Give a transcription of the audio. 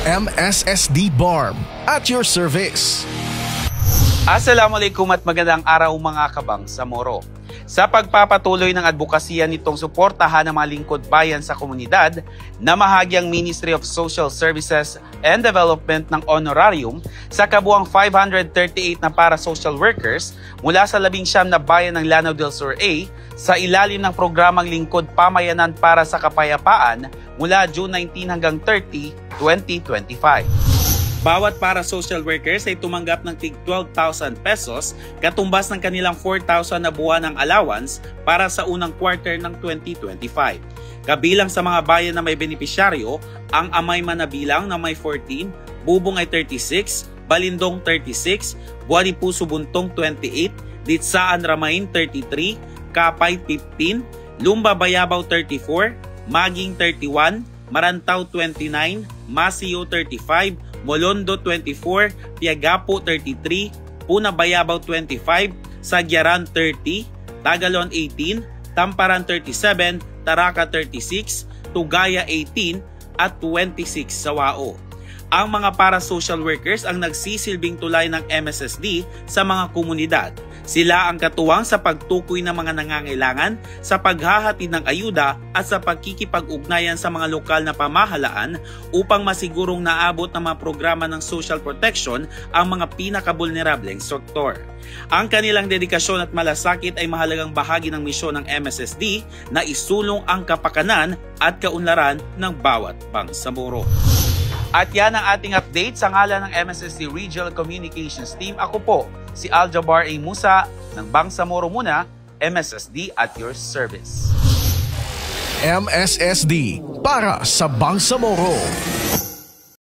MSSD BARB at your service. Assalamualaikum at magandang araw mga kabangsamoro. Sa pagpapatuloy ng advokasya nitong suportahan ng mga lingkod bayan sa komunidad, namahagi ang Ministry of Social Services and Development ng honorarium sa kabuang 538 na para-social workers mula sa 19 na bayan ng Lanao del Sur A sa ilalim ng programang Lingkod Pamayanan para sa Kapayapaan mula June 19 hanggang 30, 2025. Bawat para-social workers ay tumanggap ng tig 12,000 pesos katumbas ng kanilang 4,000 na buwan ng allowance para sa unang quarter ng 2025. Kabilang sa mga bayan na may benepisyaryo, ang Amay Manabilang na may 14, Bubong ay 36, Balindong 36, Buani Puso Buntong 28, Ditsaan Ramain 33, Kapay 15, Lumba Bayabaw 34, Maging 31, Marantao 29, Masio 35, Molondo 24, Piagapo 33, Puna Bayabaw 25, Sagyaran 30, Tagalon 18, Tamparan 37, Taraka 36, Tugaya 18, at 26 sa Wao. Ang mga para-social workers ang nagsisilbing tulay ng MSSD sa mga komunidad. Sila ang katuwang sa pagtukoy ng mga nangangailangan, sa paghahatid ng ayuda at sa pagkikipag-ugnayan sa mga lokal na pamahalaan upang masigurong naabot ng mga programa ng social protection ang mga pinakabulnerableng sektor. Ang kanilang dedikasyon at malasakit ay mahalagang bahagi ng misyon ng MSSD na isulong ang kapakanan at kaunlaran ng bawat bangsamoro. At yan ang ating update sa ngalan ng MSSD Regional Communications Team. Ako po, si Aljabar A. Musa ng Bangsamoro Muna, MSSD at your service. MSSD para sa Bangsamoro.